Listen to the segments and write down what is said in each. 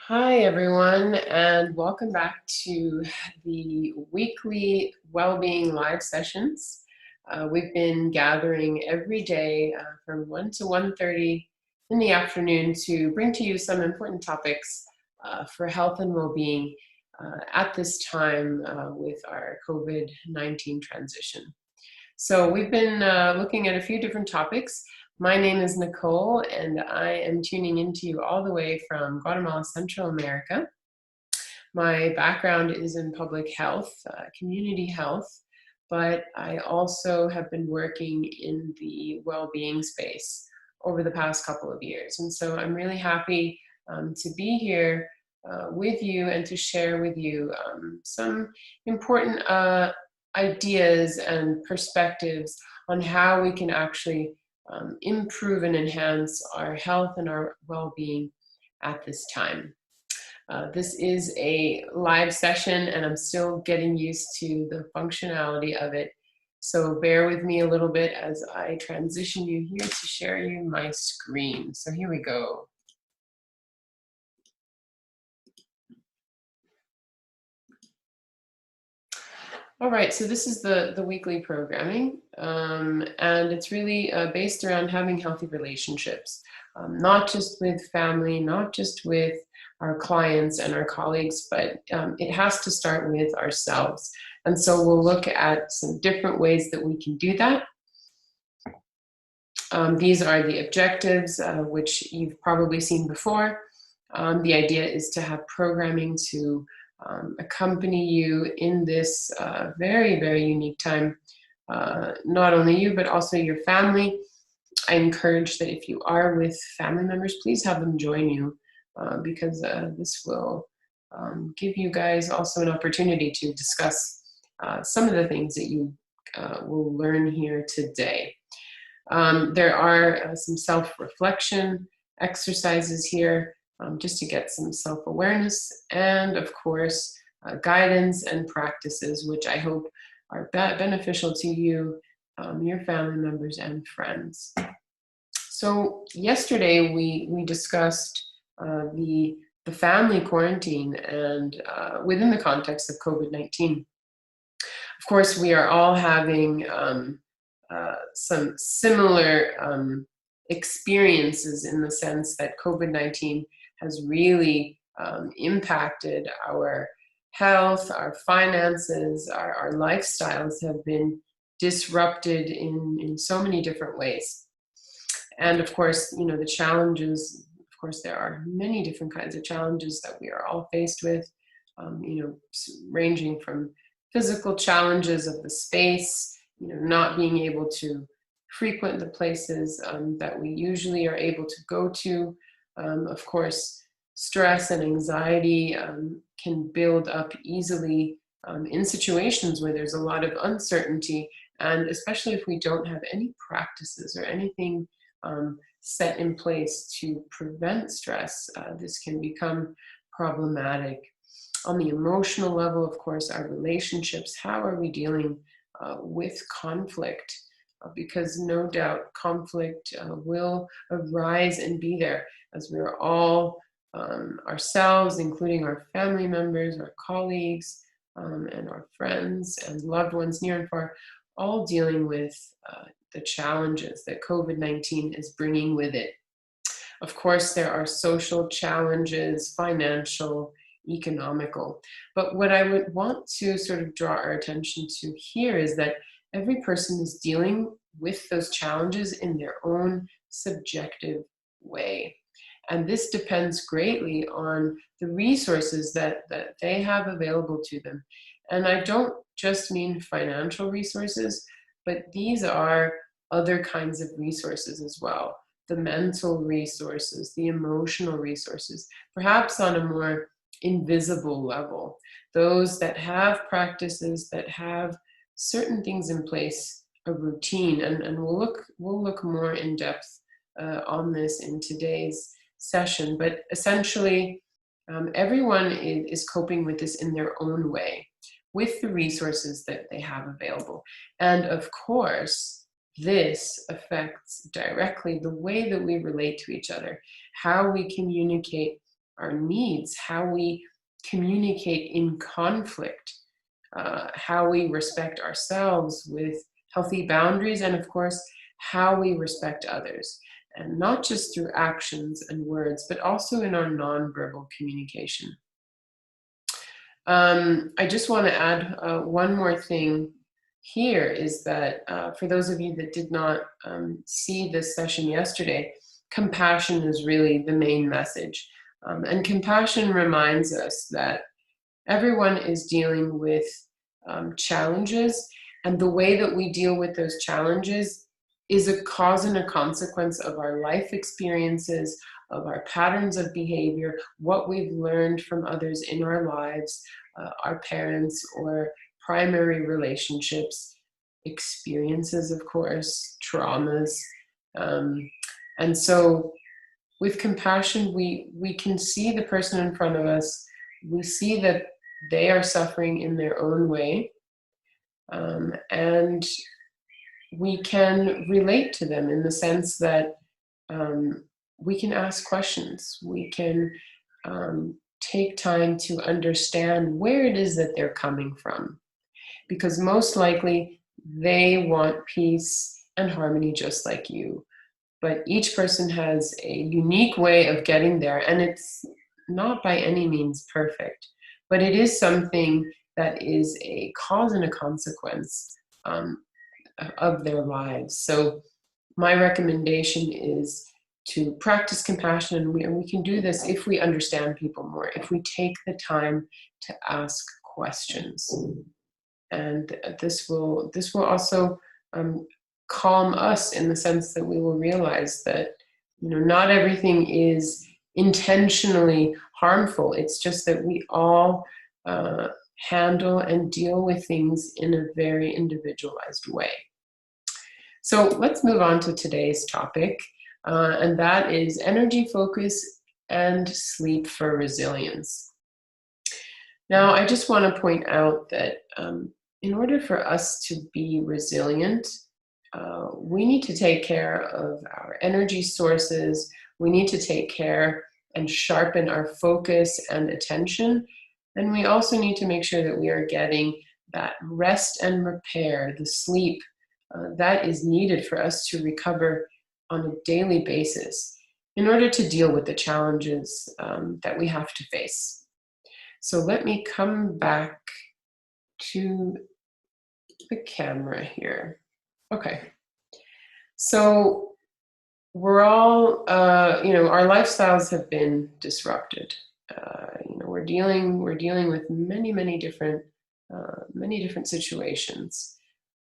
Hi, everyone, and welcome back to the weekly Wellbeing live sessions. We've been gathering every day from 1 to 1:30 in the afternoon to bring to you some important topics for health and well-being at this time with our COVID-19 transition. So we've been looking at a few different topics. My name is Nicole, and I am tuning into you all the way from Guatemala, Central America. My background is in public health, community health, but I also have been working in the well-being space over the past couple of years. And so I'm really happy to be here with you and to share with you some important ideas and perspectives on how we can actually improve and enhance our health and our well-being at this time. This is a live session and I'm still getting used to the functionality of it. So bear with me a little bit as I transition you here to share you my screen. So here we go. All right, so this is the weekly programming, and it's really based around having healthy relationships, not just with family, not just with our clients and our colleagues, but it has to start with ourselves. And so we'll look at some different ways that we can do that. These are the objectives, which you've probably seen before. The idea is to have programming to accompany you in this very, very unique time. Not only you, but also your family. I encourage that if you are with family members, please have them join you because this will give you guys also an opportunity to discuss some of the things that you will learn here today. There are some self-reflection exercises here just to get some self-awareness, and of course, guidance and practices, which I hope are beneficial to you, your family members, and friends. So yesterday we discussed the family quarantine and within the context of COVID-19. Of course, we are all having some similar experiences in the sense that COVID-19 has really impacted our health, our finances, our lifestyles have been disrupted in so many different ways. And of course, you know, the challenges, of course, there are many different kinds of challenges that we are all faced with, you know, ranging from physical challenges of the space, you know, not being able to frequent the places that we usually are able to go to. Of course, stress and anxiety can build up easily in situations where there's a lot of uncertainty, and especially if we don't have any practices or anything set in place to prevent stress, this can become problematic. On the emotional level, of course, our relationships, how are we dealing with conflict? Because no doubt conflict will arise and be there as we're all ourselves, including our family members, our colleagues, and our friends and loved ones near and far, all dealing with the challenges that COVID-19 is bringing with it. Of course, there are social challenges, financial, economical. But what I would want to sort of draw our attention to here is that every person is dealing with those challenges in their own subjective way. And this depends greatly on the resources that they have available to them. And I don't just mean financial resources, but these are other kinds of resources as well. The mental resources, the emotional resources, perhaps on a more invisible level. Those that have practices, that have certain things in place, a routine, and we'll look more in depth on this in today's session. But essentially, everyone is coping with this in their own way, with the resources that they have available. And of course, this affects directly the way that we relate to each other, how we communicate our needs, how we communicate in conflict, how we respect ourselves with healthy boundaries, and of course, how we respect others. And not just through actions and words, but also in our nonverbal communication. I just want to add one more thing here is that for those of you that did not see this session yesterday, compassion is really the main message. And compassion reminds us that everyone is dealing with challenges, and the way that we deal with those challenges is a cause and a consequence of our life experiences, of our patterns of behavior, what we've learned from others in our lives, our parents or primary relationships, experiences, of course, traumas. And so with compassion, we can see the person in front of us. We see that they are suffering in their own way. And we can relate to them in the sense that we can ask questions. We can take time to understand where it is that they're coming from. Because most likely they want peace and harmony just like you. But each person has a unique way of getting there, and it's not by any means perfect. But it is something that is a cause and a consequence of their lives. So my recommendation is to practice compassion, and we can do this if we understand people more, if we take the time to ask questions. And this will also calm us in the sense that we will realize that not everything is intentionally harmful. It's just that we all handle and deal with things in a very individualized way. So let's move on to today's topic, and that is energy focus and sleep for resilience. Now, I just want to point out that in order for us to be resilient, we need to take care of our energy sources. We need to take care and sharpen our focus and attention. And we also need to make sure that we are getting that rest and repair, the sleep that is needed for us to recover on a daily basis in order to deal with the challenges that we have to face. So let me come back to the camera here. Okay. So we're all, our lifestyles have been disrupted. We're dealing with many different situations.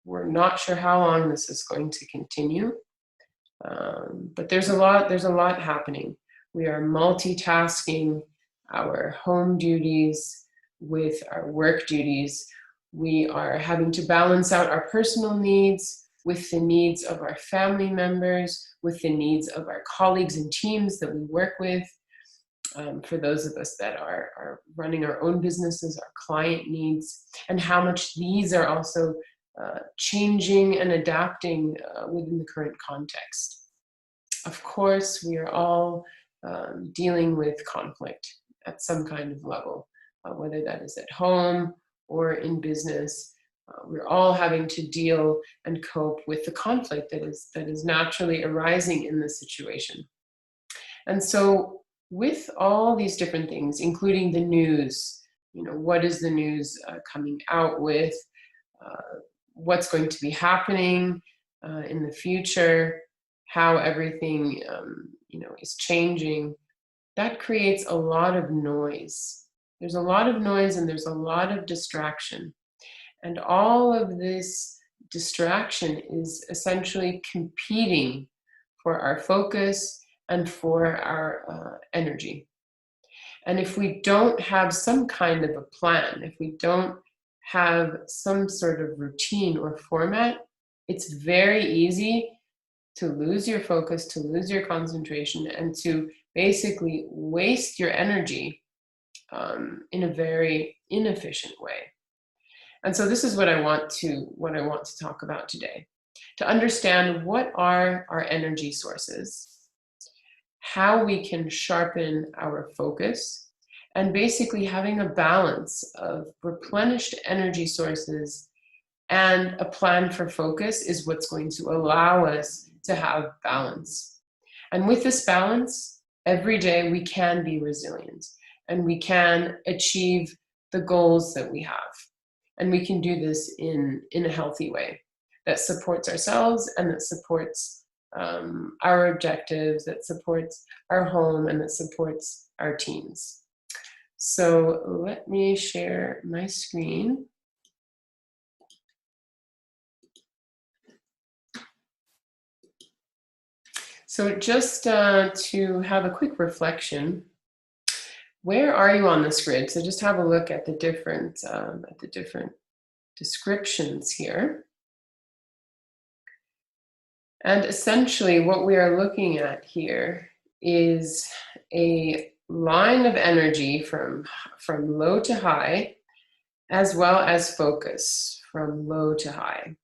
We're not sure how long this is going to continue, but there's a lot happening. We are multitasking our home duties with our work duties. We are having to balance out our personal needs with the needs of our family members, with the needs of our colleagues and teams that we work with. For those of us that are running our own businesses, our client needs, and how much these are also changing and adapting within the current context. Of course, we are all dealing with conflict at some kind of level, whether that is at home or in business. We're all having to deal and cope with the conflict that is naturally arising in this situation. And so with all these different things, including the news, what is the news coming out with, what's going to be happening in the future, how everything is changing, that creates a lot of noise. There's a lot of noise and there's a lot of distraction. And all of this distraction is essentially competing for our focus and for our energy. And if we don't have some kind of a plan, if we don't have some sort of routine or format, it's very easy to lose your focus, to lose your concentration, and to basically waste your energy in a very inefficient way. And so this is what I want to talk about today. To understand what are our energy sources, how we can sharpen our focus, and basically having a balance of replenished energy sources and a plan for focus is what's going to allow us to have balance. And with this balance, every day we can be resilient and we can achieve the goals that we have. And we can do this in a healthy way that supports ourselves and that supports our objectives, that supports our home, and that supports our teams. So let me share my screen. So just to have a quick reflection, where are you on this grid? So just have a look at the different descriptions here. And essentially what we are looking at here is a line of energy from low to high, as well as focus from low to high.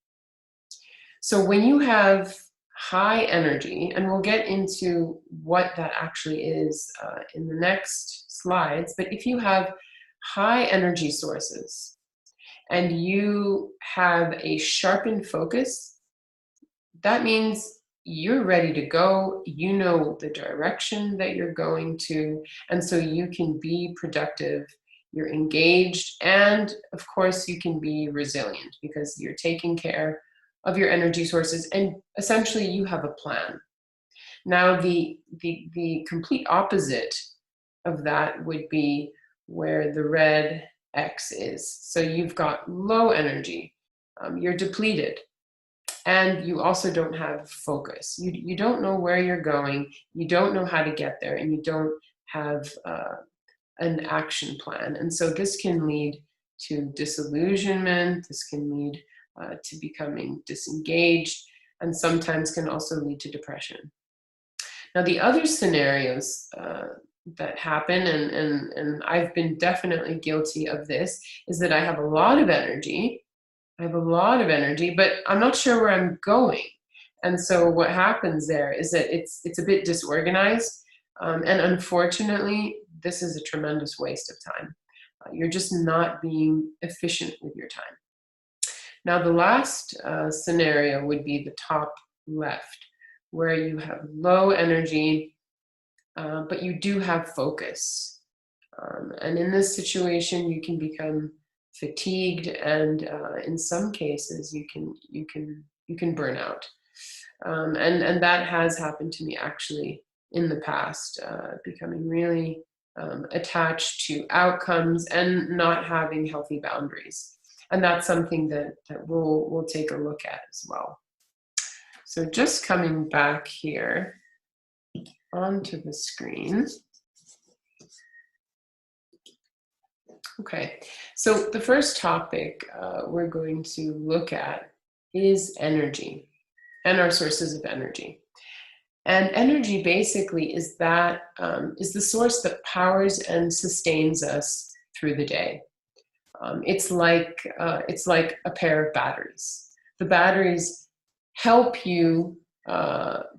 So when you have high energy, and we'll get into what that actually is in the next slides, but if you have high energy sources and you have a sharpened focus, that means you're ready to go, you know the direction that you're going to, and so you can be productive, you're engaged, and of course you can be resilient because you're taking care of your energy sources, and essentially you have a plan. Now the complete opposite of that would be where the red X is. So you've got low energy, you're depleted, and you also don't have focus. You don't know where you're going, you don't know how to get there, and you don't have an action plan. And so this can lead to disillusionment, this can lead to becoming disengaged, and sometimes can also lead to depression. Now, the other scenarios that happen, and I've been definitely guilty of this, is that I have a lot of energy. But I'm not sure where I'm going. And so what happens there is that it's a bit disorganized. And unfortunately, this is a tremendous waste of time. You're just not being efficient with your time. Now, the last scenario would be the top left, where you have low energy, but you do have focus. And in this situation, you can become fatigued, and in some cases, you can burn out. And that has happened to me actually in the past, becoming really attached to outcomes and not having healthy boundaries. And that's something that we'll take a look at as well. So just coming back here onto the screen. Okay, so the first topic we're going to look at is energy and our sources of energy. And energy basically is that is the source that powers and sustains us through the day. It's like a pair of batteries. The batteries help you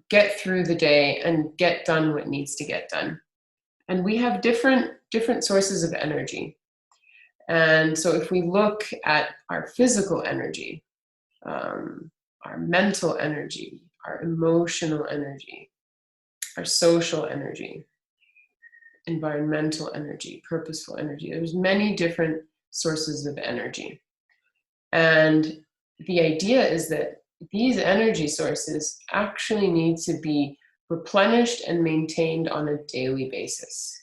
get through the day and get done what needs to get done. And we have different sources of energy. And so if we look at our physical energy, our mental energy, our emotional energy, our social energy, environmental energy, purposeful energy, there's many different sources of energy. And the idea is that these energy sources actually need to be replenished and maintained on a daily basis.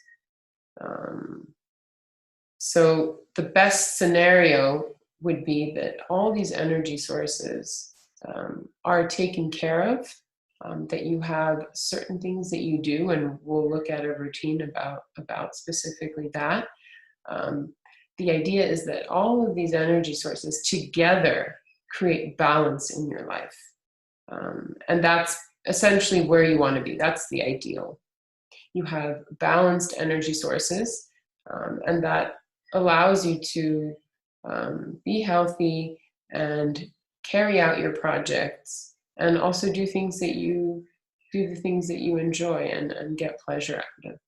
So the best scenario would be that all these energy sources are taken care of, that you have certain things that you do, and we'll look at a routine about specifically that. The idea is that all of these energy sources together create balance in your life. And that's essentially where you want to be. That's the ideal. You have balanced energy sources, and that allows you to be healthy and carry out your projects, and also do things that you do the things that you enjoy and get pleasure out of.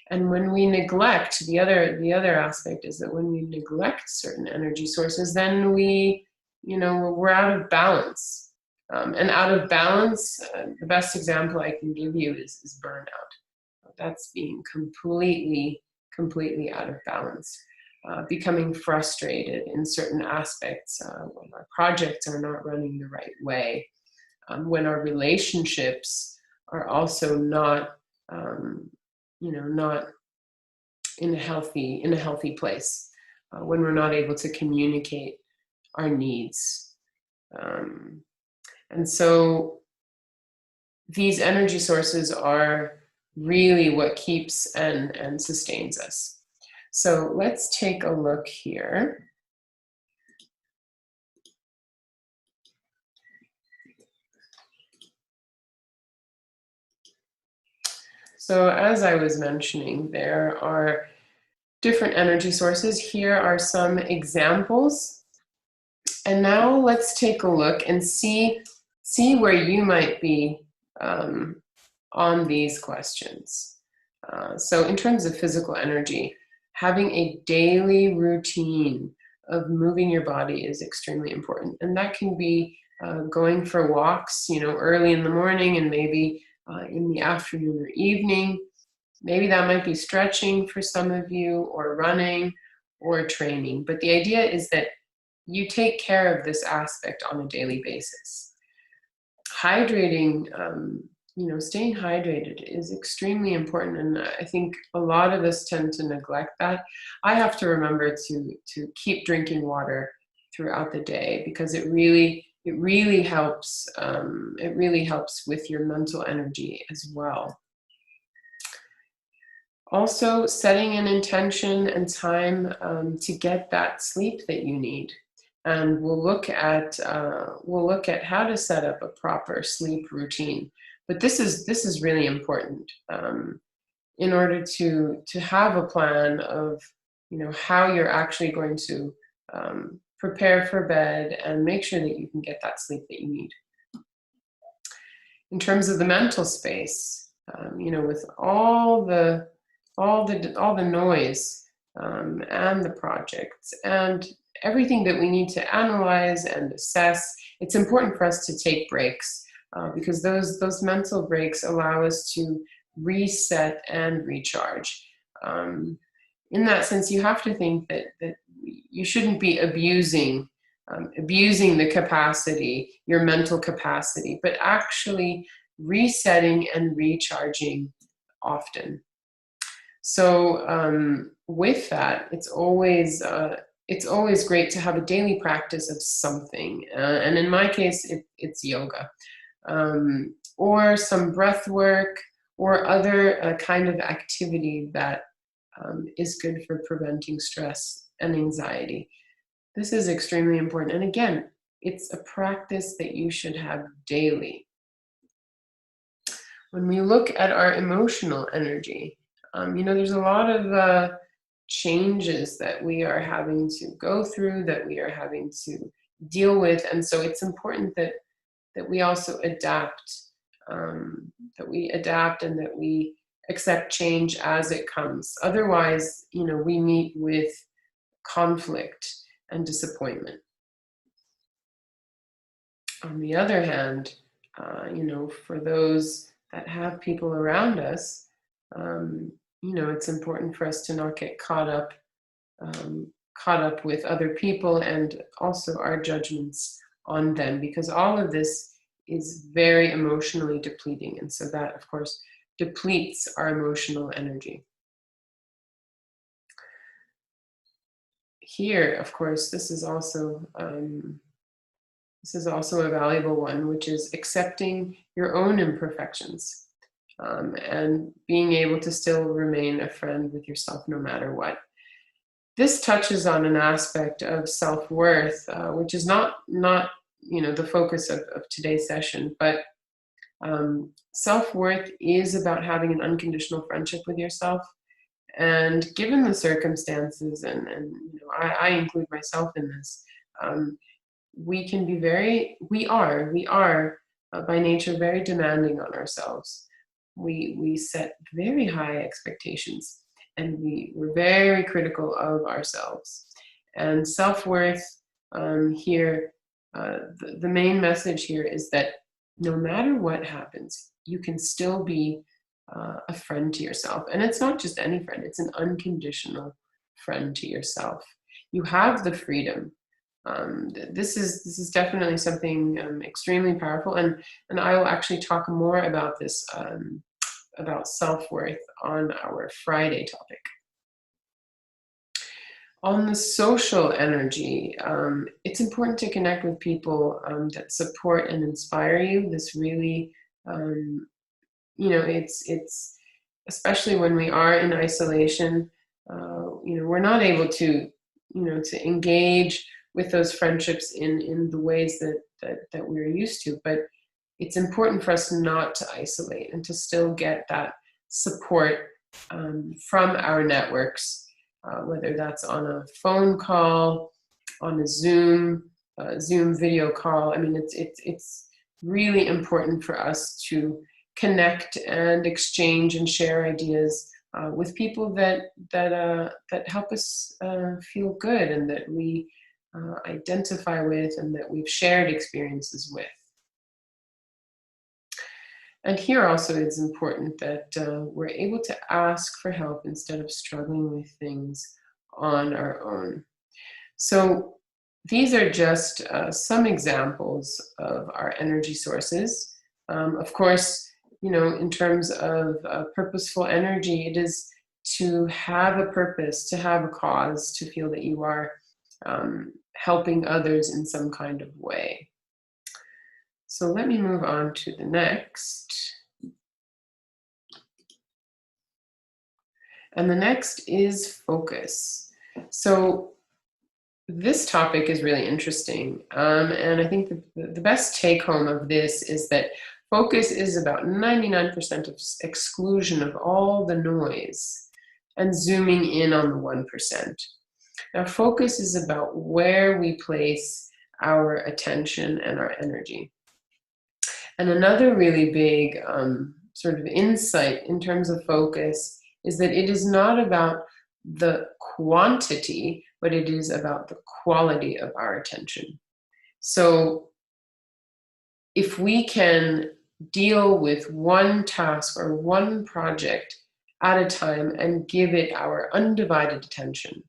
And when we neglect, the other aspect is that when we neglect certain energy sources, then we're out of balance. And out of balance, the best example I can give you is burnout. That's being completely out of balance. Becoming frustrated in certain aspects when our projects are not running the right way, when our relationships are also not not in a healthy place, when we're not able to communicate our needs. And so these energy sources are really what keeps and sustains us. So let's take a look here. So as I was mentioning, there are different energy sources. Here are some examples. And now let's take a look and see where you might be on these questions. So in terms of physical energy, having a daily routine of moving your body is extremely important. And that can be going for walks, early in the morning and maybe in the afternoon or evening. Maybe that might be stretching for some of you, or running, or training. But the idea is that you take care of this aspect on a daily basis. Hydrating, staying hydrated is extremely important, and I think a lot of us tend to neglect that. I have to remember to keep drinking water throughout the day, because it really helps. It really helps with your mental energy as well. Also, setting an intention and time to get that sleep that you need. And we'll look at how to set up a proper sleep routine. But this is really important in order to have a plan of how you're actually going to prepare for bed and make sure that you can get that sleep that you need. In terms of the mental space, with all the noise and the projects and everything that we need to analyze and assess, it's important for us to take breaks because those mental breaks allow us to reset and recharge. In that sense, you have to think that you shouldn't be abusing the capacity, your mental capacity, but actually resetting and recharging often. So with that, it's always great to have a daily practice of something. And in my case, it's yoga, or some breath work, or other kind of activity that is good for preventing stress and anxiety. This is extremely important. And again, it's a practice that you should have daily. When we look at our emotional energy, there's a lot of changes that we are having to go through, that we are having to deal with. And so it's important that we also adapt, and that we accept change as it comes. Otherwise, we meet with conflict and disappointment. On the other hand, for those that have people around us, it's important for us to not get caught up with other people and also our judgments on them, because all of this is very emotionally depleting. And so that, of course, depletes our emotional energy. Here, of course, this is also a valuable one, which is accepting your own imperfections. And being able to still remain a friend with yourself no matter what. This touches on an aspect of self-worth, which is not the focus of today's session, but self-worth is about having an unconditional friendship with yourself. And given the circumstances, and I include myself in this, we are by nature, very demanding on ourselves. We set very high expectations, and we're very critical of ourselves. And self-worth here, the main message here is that no matter what happens, you can still be a friend to yourself. And it's not just any friend, it's an unconditional friend to yourself. You have the freedom. This is definitely something extremely powerful, and I will actually talk more about this, about self-worth, on our Friday topic. On the social energy, it's important to connect with people that support and inspire you. This really, it's especially when we are in isolation, we're not able to, to engage with those friendships in the ways that we're used to. But it's important for us not to isolate and to still get that support from our networks, whether that's on a phone call, on a Zoom video call. I mean, it's really important for us to connect and exchange and share ideas with people that help us feel good, and that we identify with, and that we've shared experiences with. And here also it's important that we're able to ask for help instead of struggling with things on our own. So these are just some examples of our energy sources. Of course, in terms of purposeful energy, it is to have a purpose, to have a cause, to feel that you are helping others in some kind of way. So let me move on to the next. And the next is focus. So this topic is really interesting. And I think the best take home of this is that focus is about 99% of exclusion of all the noise and zooming in on the 1%. Now, focus is about where we place our attention and our energy. And another really big sort of insight in terms of focus is that it is not about the quantity, but it is about the quality of our attention. So if we can deal with one task or one project at a time and give it our undivided attention,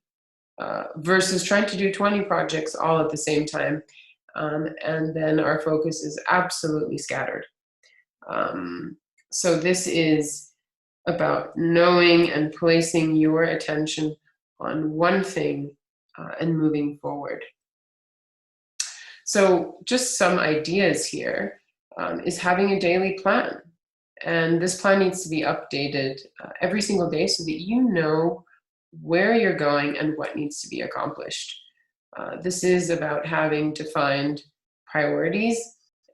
versus trying to do 20 projects all at the same time, and then our focus is absolutely scattered. So this is about knowing and placing your attention on one thing and moving forward. So just some ideas here is having a daily plan. And this plan needs to be updated every single day so that you know where you're going and what needs to be accomplished. This is about having defined priorities.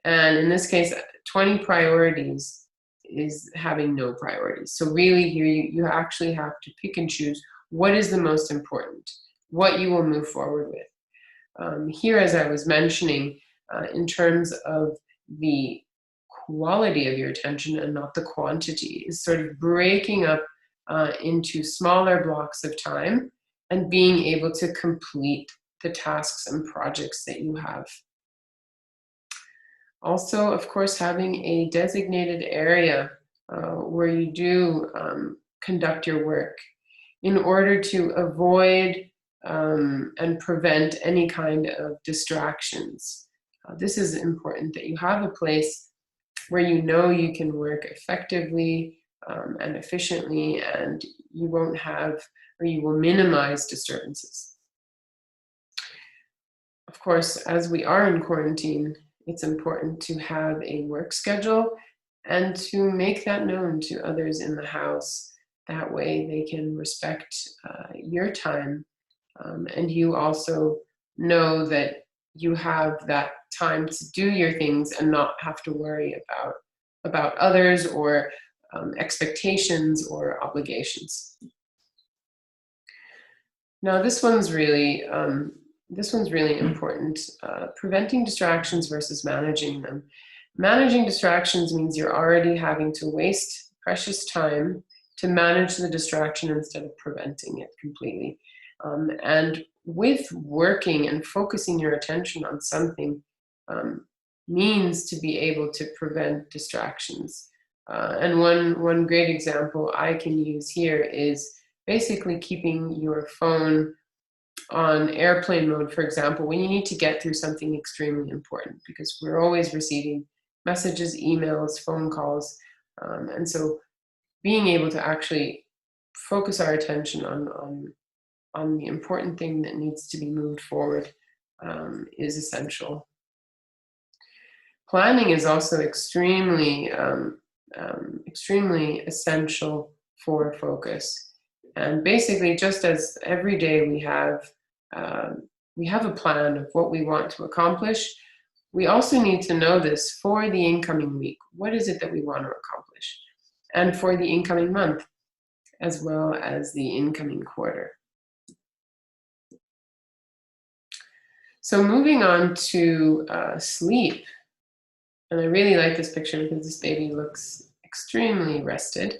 And in this case, 20 priorities is having no priorities. So really here you actually have to pick and choose what is the most important, what you will move forward with. Here, as I was mentioning, in terms of the quality of your attention and not the quantity, is sort of breaking up into smaller blocks of time and being able to complete the tasks and projects that you have. Also, of course, having a designated area where you do conduct your work in order to avoid and prevent any kind of distractions. This is important, that you have a place where you know you can work effectively and efficiently, and you won't have, or you will minimize disturbances. Of course, as we are in quarantine, it's important to have a work schedule and to make that known to others in the house. That way they can respect your time, and you also know that you have that time to do your things and not have to worry about others or expectations or obligations. Now, this one's really important, preventing distractions versus managing them. Managing distractions means you're already having to waste precious time to manage the distraction instead of preventing it completely. And with working and focusing your attention on something um, means to be able to prevent distractions. And one great example I can use here is basically keeping your phone on airplane mode, for example, when you need to get through something extremely important, because we're always receiving messages, emails, phone calls. And so being able to actually focus our attention on the important thing that needs to be moved forward is essential. Planning is also extremely essential for focus. And basically, just as every day we have a plan of what we want to accomplish, we also need to know this for the incoming week. What is it that we want to accomplish? And for the incoming month, as well as the incoming quarter. So moving on to sleep. And I really like this picture because this baby looks extremely rested.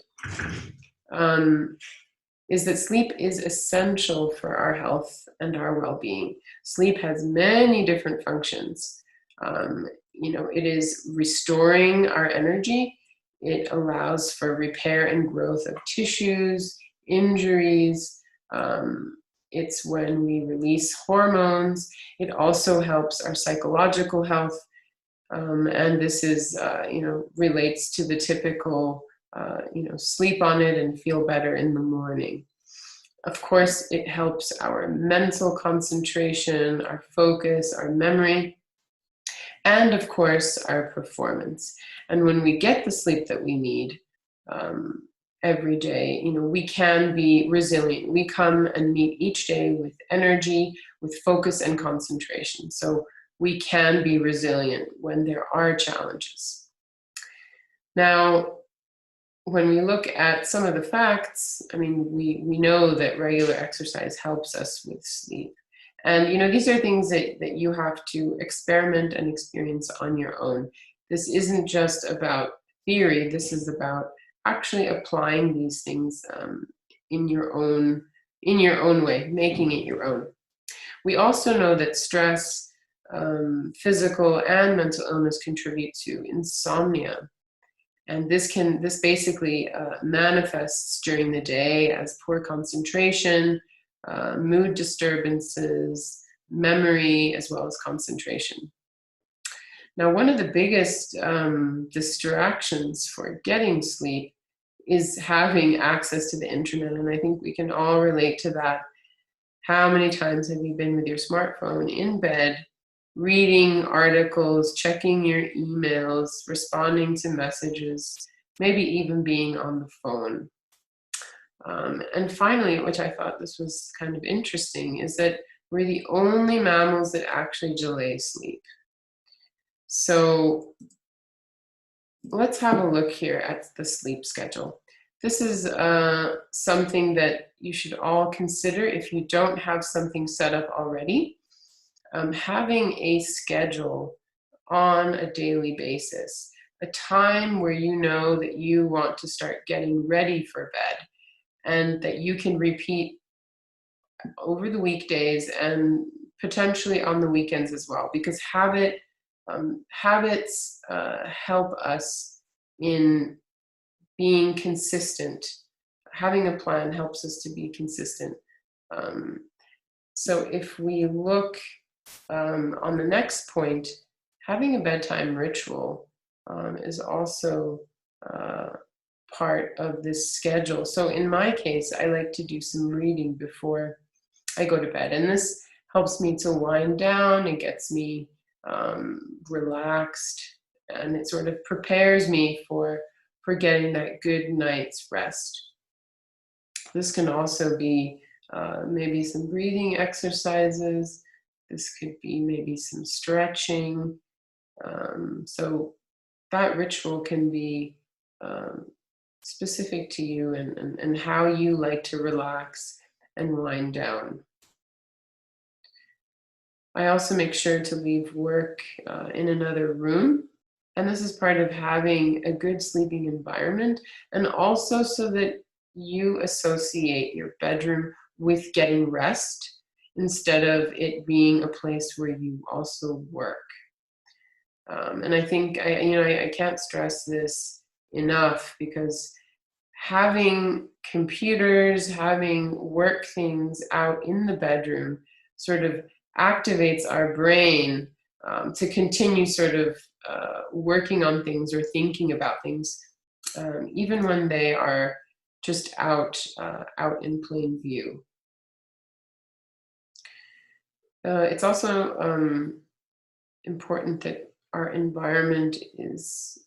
Is that sleep is essential for our health and our well-being. Sleep has many different functions. It is restoring our energy. It allows for repair and growth of tissues, injuries. It's when we release hormones. It also helps our psychological health. And this is, relates to the typical, sleep on it and feel better in the morning. Of course, it helps our mental concentration, our focus, our memory, and of course, our performance. And when we get the sleep that we need every day, we can be resilient. We come and meet each day with energy, with focus and concentration. So we can be resilient when there are challenges. Now, when we look at some of the facts, we know that regular exercise helps us with sleep. And, these are things that you have to experiment and experience on your own. This isn't just about theory. This is about actually applying these things in your own way, making it your own. We also know that stress, physical and mental illness contribute to insomnia. And this basically manifests during the day as poor concentration, mood disturbances, memory, as well as concentration. Now, one of the biggest distractions for getting sleep is having access to the internet. And I think we can all relate to that. How many times have you been with your smartphone in bed, reading articles, checking your emails, responding to messages, maybe even being on the phone? And finally, which I thought this was kind of interesting, is that we're the only mammals that actually delay sleep. So let's have a look here at the sleep schedule. This is something that you should all consider if you don't have something set up already. Having a schedule on a daily basis, a time where you know that you want to start getting ready for bed, and that you can repeat over the weekdays and potentially on the weekends as well, because habits help us in being consistent. Having a plan helps us to be consistent. So if we look on the next point, having a bedtime ritual is also part of this schedule. So in my case, I like to do some reading before I go to bed, and this helps me to wind down. It gets me relaxed, and it sort of prepares me for getting that good night's rest. This can also be maybe some breathing exercises. This could be maybe some stretching. So that ritual can be specific to you and how you like to relax and wind down. I also make sure to leave work in another room And this is part of having a good sleeping environment, and also so that you associate your bedroom with getting rest instead of it being a place where you also work. And I think I can't stress this enough, because having computers, having work things out in the bedroom sort of activates our brain to continue sort of working on things or thinking about things, even when they are just out in plain view. It's also important that our environment is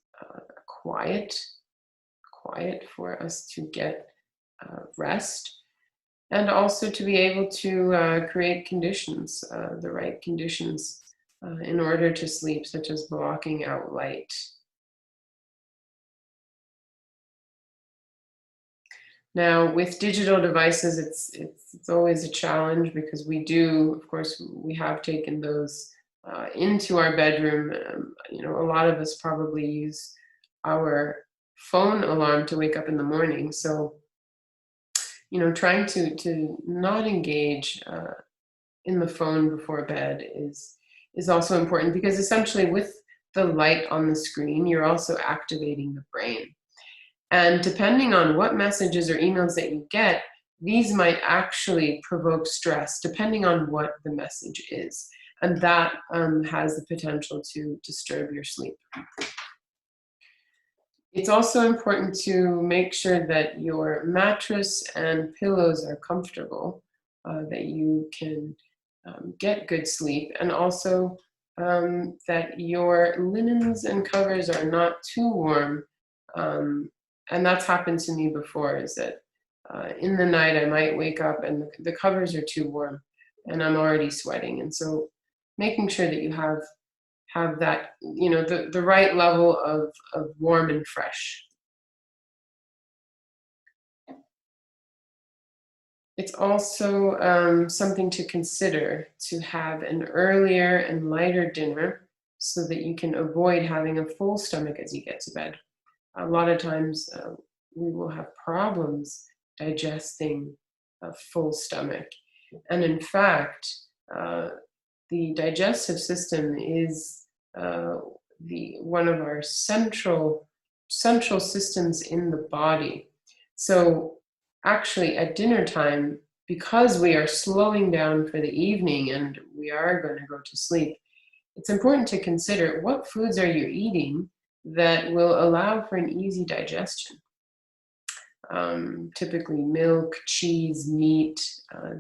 quiet for us to get rest, and also to be able to create conditions, the right conditions in order to sleep, such as blocking out light. Now, with digital devices, it's always a challenge, because of course, we have taken those into our bedroom. A lot of us probably use our phone alarm to wake up in the morning. So, trying to not engage in the phone before bed is also important, because essentially with the light on the screen, you're also activating the brain. And depending on what messages or emails that you get, these might actually provoke stress, depending on what the message is. And that has the potential to disturb your sleep. It's also important to make sure that your mattress and pillows are comfortable, that you can get good sleep, and also that your linens and covers are not too warm. And that's happened to me before, is that in the night I might wake up and the covers are too warm and I'm already sweating. And so making sure that you have that, the right level of warm and fresh. It's also something to consider to have an earlier and lighter dinner, so that you can avoid having a full stomach as you get to bed. A lot of times we will have problems digesting a full stomach. And in fact, the digestive system is one of our central systems in the body. So actually at dinner time, because we are slowing down for the evening and we are going to go to sleep, it's important to consider what foods are you eating that will allow for an easy digestion. Typically milk, cheese, meat,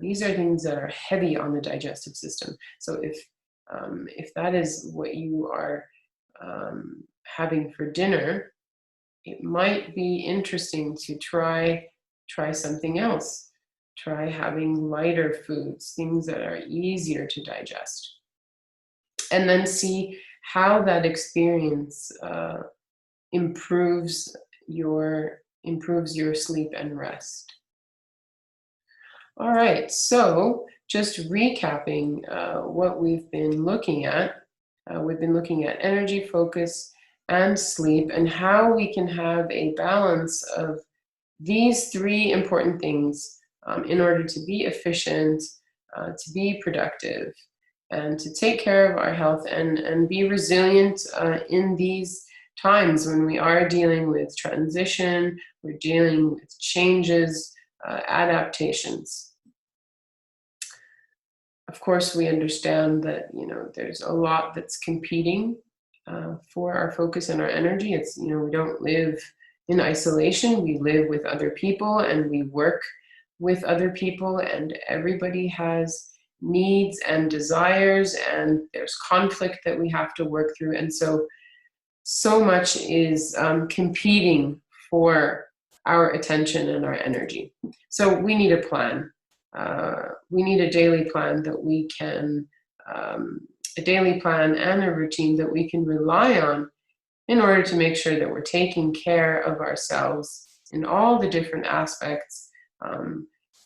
these are things that are heavy on the digestive system. So if that is what you are having for dinner, it might be interesting to try something else. Try having lighter foods, things that are easier to digest. And then see how that experience improves your sleep and rest. All right, so just recapping what we've been looking at. We've been looking at energy, focus, and sleep, and how we can have a balance of these three important things in order to be efficient, to be productive, and to take care of our health and be resilient in these times when we are dealing with transition, we're dealing with changes, adaptations. Of course, we understand that there's a lot that's competing for our focus and our energy. It's we don't live in isolation. We live with other people and we work with other people, and everybody has needs and desires, and there's conflict that we have to work through. And so much is competing for our attention and our energy. So we need a plan. We need a daily plan that we can, a daily plan and a routine that we can rely on in order to make sure that we're taking care of ourselves in all the different aspects,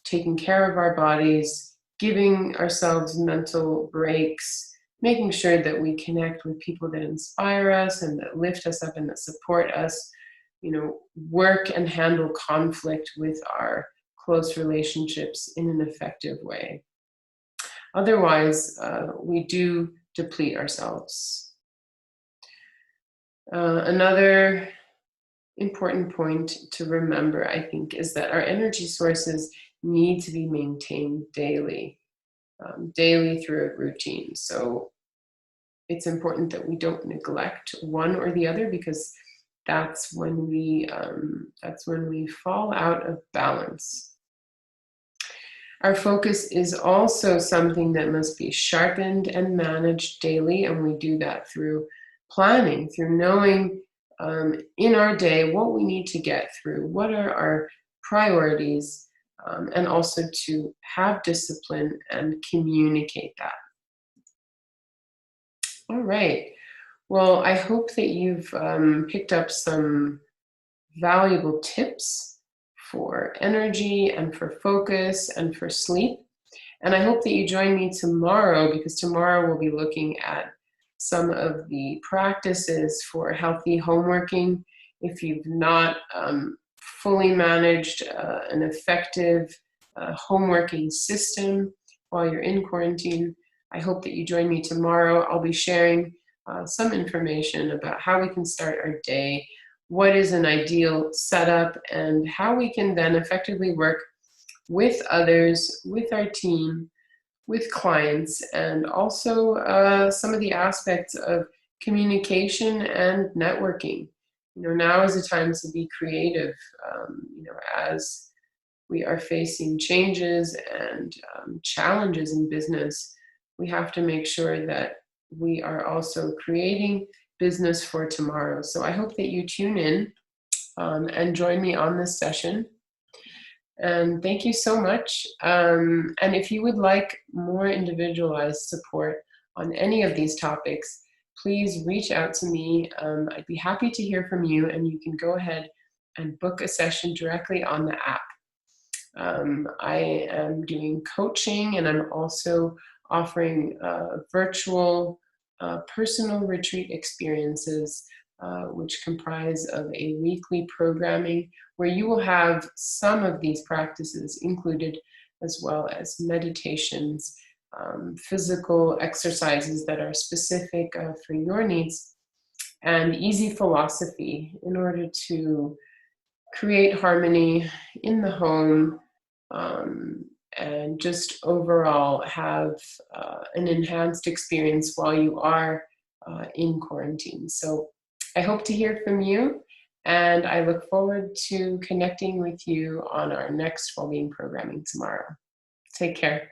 taking care of our bodies, giving ourselves mental breaks, making sure that we connect with people that inspire us and that lift us up and that support us, work and handle conflict with our close relationships in an effective way. Otherwise, we do deplete ourselves. Another important point to remember, I think, is that our energy sources need to be maintained daily through a routine. So it's important that we don't neglect one or the other, because that's when we fall out of balance. Our focus is also something that must be sharpened and managed daily, and we do that through planning, through knowing in our day what we need to get through, what are our priorities, and also to have discipline and communicate that. All right. Well, I hope that you've picked up some valuable tips for energy and for focus and for sleep. And I hope that you join me tomorrow, because tomorrow we'll be looking at some of the practices for healthy homeworking. If you've not fully managed an effective homeworking system while you're in quarantine, I hope that you join me tomorrow. I'll be sharing some information about how we can start our day, what is an ideal setup, and how we can then effectively work with others, with our team, with clients, and also some of the aspects of communication and networking. Now is the time to be creative, as we are facing changes and challenges in business. We have to make sure that we are also creating business for tomorrow. So I hope that you tune in and join me on this session. And thank you so much. And if you would like more individualized support on any of these topics, please reach out to me. I'd be happy to hear from you, and you can go ahead and book a session directly on the app. I am doing coaching, and I'm also offering virtual personal retreat experiences, which comprise of a weekly programming where you will have some of these practices included, as well as meditations, physical exercises that are specific for your needs, and easy philosophy in order to create harmony in the home, and just overall have an enhanced experience while you are in quarantine. So I hope to hear from you, and I look forward to connecting with you on our next Wellbeing programming tomorrow. Take care.